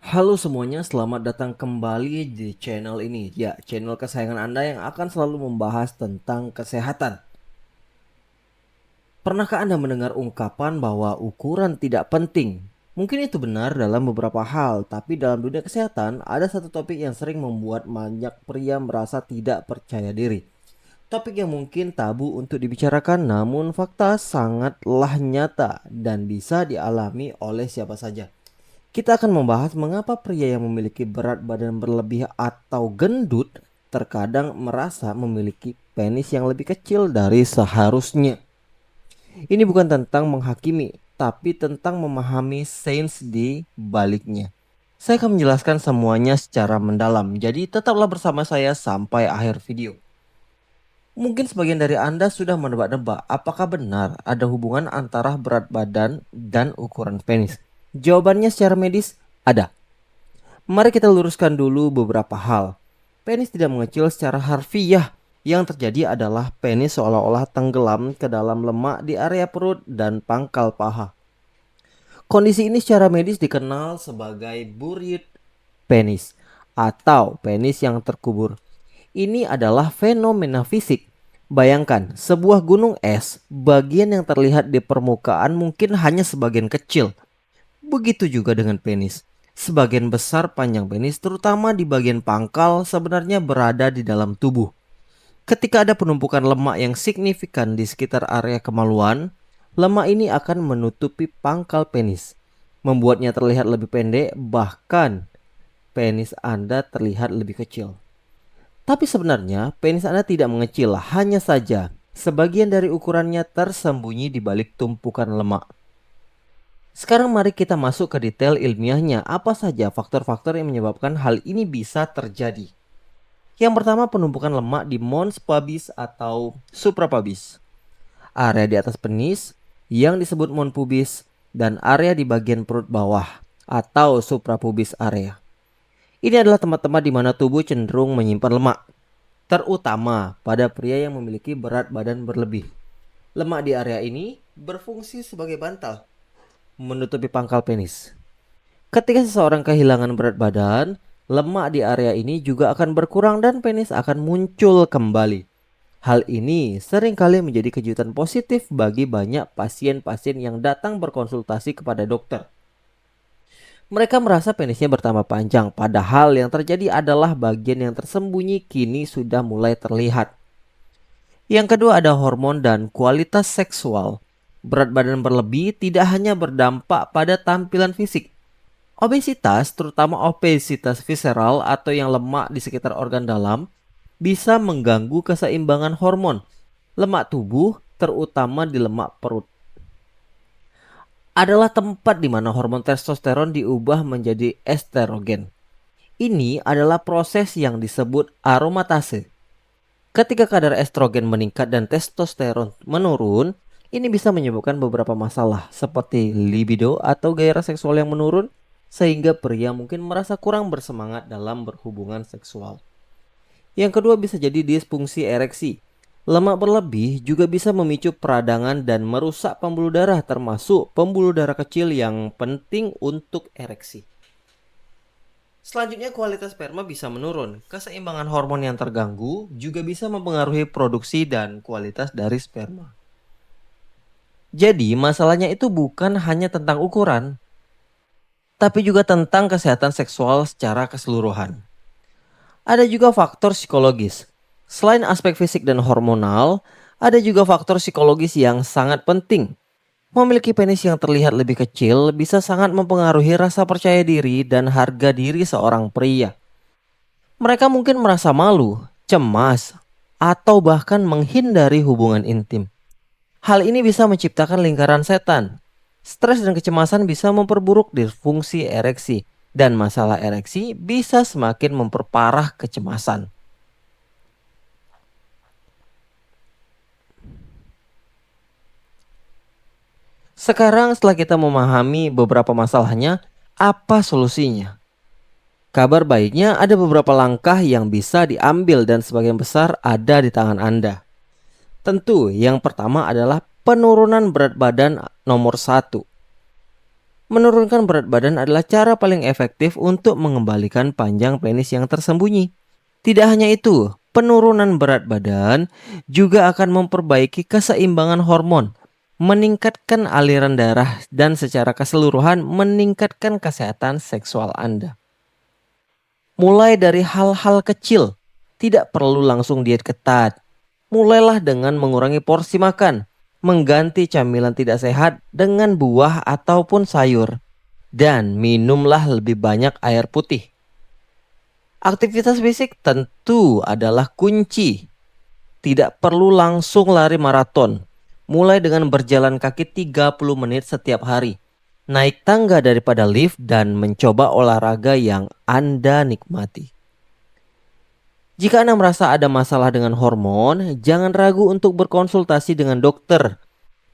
Halo semuanya, selamat datang kembali di channel ini. Ya, channel kesayangan Anda yang akan selalu membahas tentang kesehatan. Pernahkah Anda mendengar ungkapan bahwa ukuran tidak penting? Mungkin itu benar dalam beberapa hal, tapi dalam dunia kesehatan ada satu topik yang sering membuat banyak pria merasa tidak percaya diri. Topik yang mungkin tabu untuk dibicarakan, namun fakta sangatlah nyata dan bisa dialami oleh siapa saja. Kita akan membahas mengapa pria yang memiliki berat badan berlebih atau gendut terkadang merasa memiliki penis yang lebih kecil dari seharusnya. Ini bukan tentang menghakimi, tapi tentang memahami sains di baliknya. Saya akan menjelaskan semuanya secara mendalam, jadi tetaplah bersama saya sampai akhir video. Mungkin sebagian dari Anda sudah menebak-nebak apakah benar ada hubungan antara berat badan dan ukuran penis. Jawabannya secara medis ada. Mari kita luruskan dulu beberapa hal. Penis tidak mengecil secara harfiah. Yang terjadi adalah penis seolah-olah tenggelam ke dalam lemak di area perut dan pangkal paha. Kondisi ini secara medis dikenal sebagai buried penis atau penis yang terkubur. Ini adalah fenomena fisik. Bayangkan, sebuah gunung es, bagian yang terlihat di permukaan mungkin hanya sebagian kecil. Begitu juga dengan penis. Sebagian besar panjang penis, terutama di bagian pangkal, sebenarnya berada di dalam tubuh. Ketika ada penumpukan lemak yang signifikan di sekitar area kemaluan, lemak ini akan menutupi pangkal penis, membuatnya terlihat lebih pendek, bahkan penis Anda terlihat lebih kecil. Tapi sebenarnya penis Anda tidak mengecil, hanya saja sebagian dari ukurannya tersembunyi di balik tumpukan lemak. Sekarang mari kita masuk ke detail ilmiahnya, apa saja faktor-faktor yang menyebabkan hal ini bisa terjadi. Yang pertama, penumpukan lemak di mons pubis atau suprapubis, area di atas penis yang disebut mons pubis, dan area di bagian perut bawah atau suprapubis area. Ini adalah tempat-tempat di mana tubuh cenderung menyimpan lemak, terutama pada pria yang memiliki berat badan berlebih. Lemak di area ini berfungsi sebagai bantal menutupi pangkal penis. Ketika seseorang kehilangan berat badan, lemak di area ini juga akan berkurang dan penis akan muncul kembali. Hal ini seringkali menjadi kejutan positif bagi banyak pasien-pasien yang datang berkonsultasi kepada dokter. Mereka merasa penisnya bertambah panjang, padahal yang terjadi adalah bagian yang tersembunyi kini sudah mulai terlihat. Yang kedua ada hormon dan kualitas seksual. Berat badan berlebih tidak hanya berdampak pada tampilan fisik. Obesitas, terutama obesitas visceral atau yang lemak di sekitar organ dalam, bisa mengganggu keseimbangan hormon lemak tubuh, terutama di lemak perut. Adalah tempat di mana hormon testosteron diubah menjadi estrogen. Ini adalah proses yang disebut aromatase. Ketika kadar estrogen meningkat dan testosteron menurun, ini bisa menyebabkan beberapa masalah seperti libido atau gairah seksual yang menurun, sehingga pria mungkin merasa kurang bersemangat dalam berhubungan seksual. Yang kedua bisa jadi disfungsi ereksi. Lemak berlebih juga bisa memicu peradangan dan merusak pembuluh darah, termasuk pembuluh darah kecil yang penting untuk ereksi. Selanjutnya kualitas sperma bisa menurun. Keseimbangan hormon yang terganggu juga bisa mempengaruhi produksi dan kualitas dari sperma. Jadi masalahnya itu bukan hanya tentang ukuran, tapi juga tentang kesehatan seksual secara keseluruhan. Ada juga faktor psikologis. Selain aspek fisik dan hormonal, ada juga faktor psikologis yang sangat penting. Memiliki penis yang terlihat lebih kecil bisa sangat mempengaruhi rasa percaya diri dan harga diri seorang pria. Mereka mungkin merasa malu, cemas, atau bahkan menghindari hubungan intim. Hal ini bisa menciptakan lingkaran setan. Stres dan kecemasan bisa memperburuk disfungsi ereksi, dan masalah ereksi bisa semakin memperparah kecemasan. Sekarang setelah kita memahami beberapa masalahnya, apa solusinya? Kabar baiknya ada beberapa langkah yang bisa diambil dan sebagian besar ada di tangan Anda. Tentu yang pertama adalah penurunan berat badan nomor 1. Menurunkan berat badan adalah cara paling efektif untuk mengembalikan panjang penis yang tersembunyi. Tidak hanya itu, penurunan berat badan juga akan memperbaiki keseimbangan hormon, meningkatkan aliran darah, dan secara keseluruhan meningkatkan kesehatan seksual Anda. Mulai dari hal-hal kecil, tidak perlu langsung diet ketat. Mulailah dengan mengurangi porsi makan, mengganti camilan tidak sehat dengan buah ataupun sayur, dan minumlah lebih banyak air putih. Aktivitas fisik tentu adalah kunci. Tidak perlu langsung lari maraton. Mulai dengan berjalan kaki 30 menit setiap hari. Naik tangga daripada lift dan mencoba olahraga yang Anda nikmati. Jika Anda merasa ada masalah dengan hormon, jangan ragu untuk berkonsultasi dengan dokter.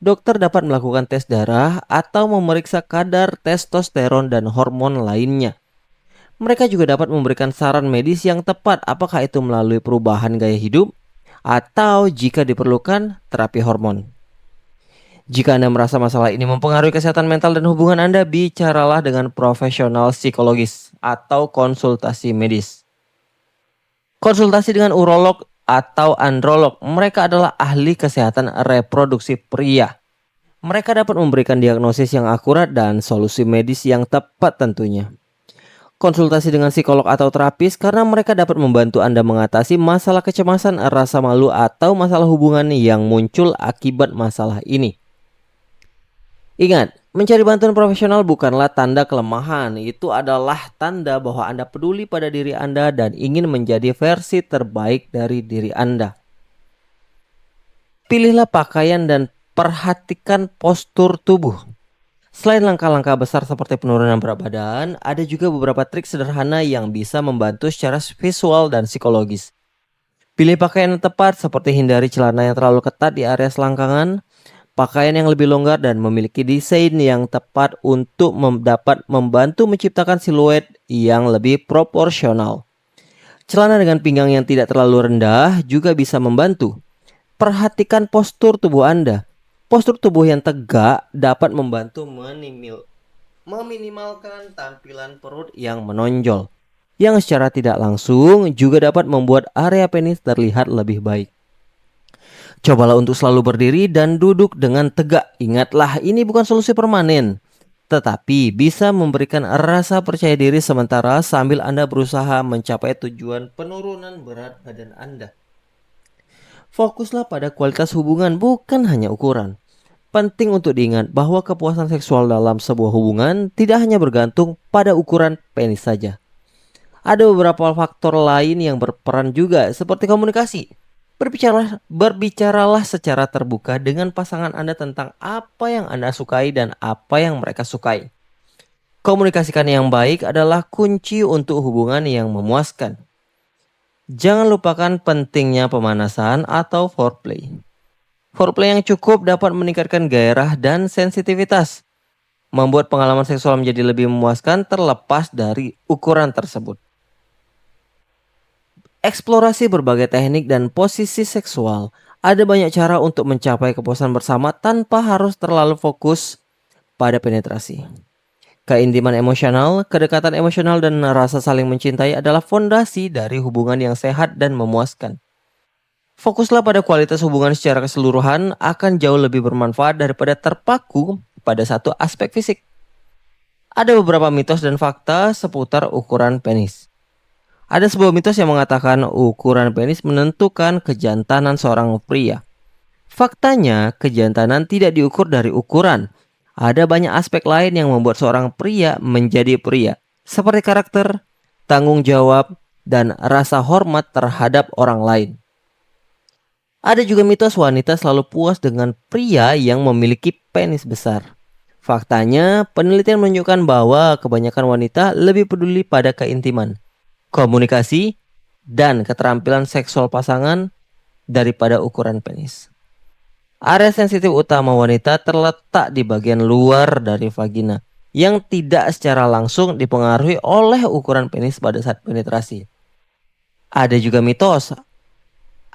Dokter dapat melakukan tes darah atau memeriksa kadar testosteron dan hormon lainnya. Mereka juga dapat memberikan saran medis yang tepat, apakah itu melalui perubahan gaya hidup atau jika diperlukan terapi hormon. Jika Anda merasa masalah ini mempengaruhi kesehatan mental dan hubungan Anda, bicaralah dengan profesional psikologis atau konsultasi medis. Konsultasi dengan urolog atau androlog, mereka adalah ahli kesehatan reproduksi pria. Mereka dapat memberikan diagnosis yang akurat dan solusi medis yang tepat tentunya. Konsultasi dengan psikolog atau terapis karena mereka dapat membantu Anda mengatasi masalah kecemasan, rasa malu, atau masalah hubungan yang muncul akibat masalah ini. Ingat, mencari bantuan profesional bukanlah tanda kelemahan. Itu adalah tanda bahwa Anda peduli pada diri Anda dan ingin menjadi versi terbaik dari diri Anda. Pilihlah pakaian dan perhatikan postur tubuh. Selain langkah-langkah besar seperti penurunan berat badan, ada juga beberapa trik sederhana yang bisa membantu secara visual dan psikologis. Pilih pakaian yang tepat seperti hindari celana yang terlalu ketat di area selangkangan, pakaian yang lebih longgar dan memiliki desain yang tepat untuk dapat membantu menciptakan siluet yang lebih proporsional. Celana dengan pinggang yang tidak terlalu rendah juga bisa membantu. Perhatikan postur tubuh Anda. Postur tubuh yang tegak dapat membantu meminimalkan tampilan perut yang menonjol, yang secara tidak langsung juga dapat membuat area penis terlihat lebih baik. Cobalah untuk selalu berdiri dan duduk dengan tegak. Ingatlah, ini bukan solusi permanen, tetapi bisa memberikan rasa percaya diri sementara sambil Anda berusaha mencapai tujuan penurunan berat badan Anda. Fokuslah pada kualitas hubungan, bukan hanya ukuran. Penting untuk diingat bahwa kepuasan seksual dalam sebuah hubungan tidak hanya bergantung pada ukuran penis saja. Ada beberapa faktor lain yang berperan juga, seperti komunikasi. Berbicaralah secara terbuka dengan pasangan Anda tentang apa yang Anda sukai dan apa yang mereka sukai. Komunikasikan yang baik adalah kunci untuk hubungan yang memuaskan. Jangan lupakan pentingnya pemanasan atau foreplay. Foreplay yang cukup dapat meningkatkan gairah dan sensitivitas, membuat pengalaman seksual menjadi lebih memuaskan terlepas dari ukuran tersebut. Eksplorasi berbagai teknik dan posisi seksual. Ada banyak cara untuk mencapai kepuasan bersama tanpa harus terlalu fokus pada penetrasi. Keintiman emosional, kedekatan emosional, dan rasa saling mencintai adalah fondasi dari hubungan yang sehat dan memuaskan. Fokuslah pada kualitas hubungan secara keseluruhan akan jauh lebih bermanfaat daripada terpaku pada satu aspek fisik. Ada beberapa mitos dan fakta seputar ukuran penis. Ada sebuah mitos yang mengatakan ukuran penis menentukan kejantanan seorang pria. Faktanya, kejantanan tidak diukur dari ukuran. Ada banyak aspek lain yang membuat seorang pria menjadi pria, seperti karakter, tanggung jawab, dan rasa hormat terhadap orang lain. Ada juga mitos wanita selalu puas dengan pria yang memiliki penis besar. Faktanya, penelitian menunjukkan bahwa kebanyakan wanita lebih peduli pada keintiman, komunikasi, dan keterampilan seksual pasangan daripada ukuran penis. Area sensitif utama wanita terletak di bagian luar dari vagina, yang tidak secara langsung dipengaruhi oleh ukuran penis pada saat penetrasi. Ada juga mitos,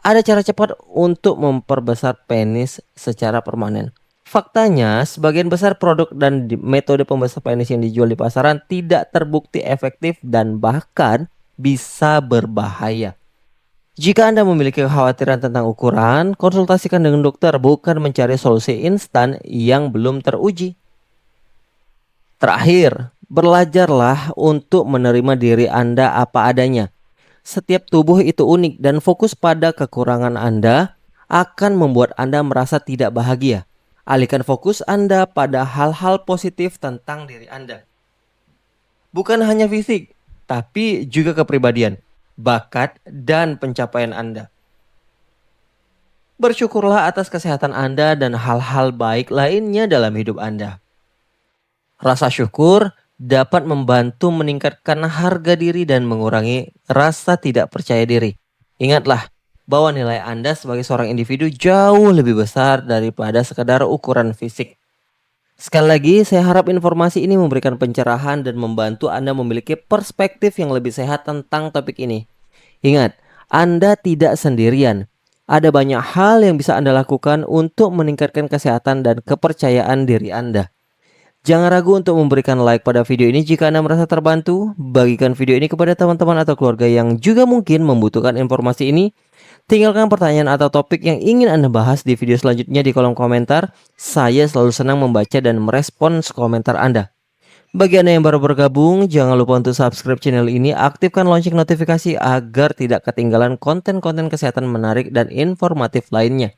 ada cara cepat untuk memperbesar penis secara permanen. Faktanya, sebagian besar produk dan metode pembesar penis yang dijual di pasaran tidak terbukti efektif dan bahkan bisa berbahaya. Jika Anda memiliki kekhawatiran tentang ukuran, konsultasikan dengan dokter, bukan mencari solusi instan yang belum teruji. Terakhir, belajarlah untuk menerima diri Anda apa adanya. Setiap tubuh itu unik dan fokus pada kekurangan Anda akan membuat Anda merasa tidak bahagia. Alihkan fokus Anda pada hal-hal positif tentang diri Anda. Bukan hanya fisik, tapi juga kepribadian, bakat, dan pencapaian Anda. Bersyukurlah atas kesehatan Anda dan hal-hal baik lainnya dalam hidup Anda. Rasa syukur dapat membantu meningkatkan harga diri dan mengurangi rasa tidak percaya diri. Ingatlah bahwa nilai Anda sebagai seorang individu jauh lebih besar daripada sekadar ukuran fisik. Sekali lagi, saya harap informasi ini memberikan pencerahan dan membantu Anda memiliki perspektif yang lebih sehat tentang topik ini. Ingat, Anda tidak sendirian. Ada banyak hal yang bisa Anda lakukan untuk meningkatkan kesehatan dan kepercayaan diri Anda. Jangan ragu untuk memberikan like pada video ini jika Anda merasa terbantu. Bagikan video ini kepada teman-teman atau keluarga yang juga mungkin membutuhkan informasi ini. Tinggalkan pertanyaan atau topik yang ingin Anda bahas di video selanjutnya di kolom komentar. Saya selalu senang membaca dan merespons komentar Anda. Bagi Anda yang baru bergabung, jangan lupa untuk subscribe channel ini, aktifkan lonceng notifikasi agar tidak ketinggalan konten-konten kesehatan menarik dan informatif lainnya.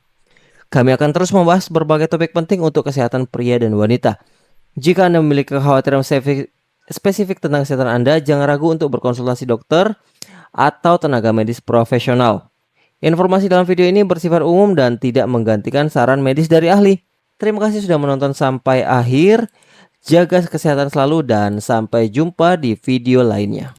Kami akan terus membahas berbagai topik penting untuk kesehatan pria dan wanita. Jika Anda memiliki kekhawatiran spesifik tentang kesehatan Anda, jangan ragu untuk berkonsultasi dokter atau tenaga medis profesional. Informasi dalam video ini bersifat umum dan tidak menggantikan saran medis dari ahli. Terima kasih sudah menonton sampai akhir. Jaga kesehatan selalu dan sampai jumpa di video lainnya.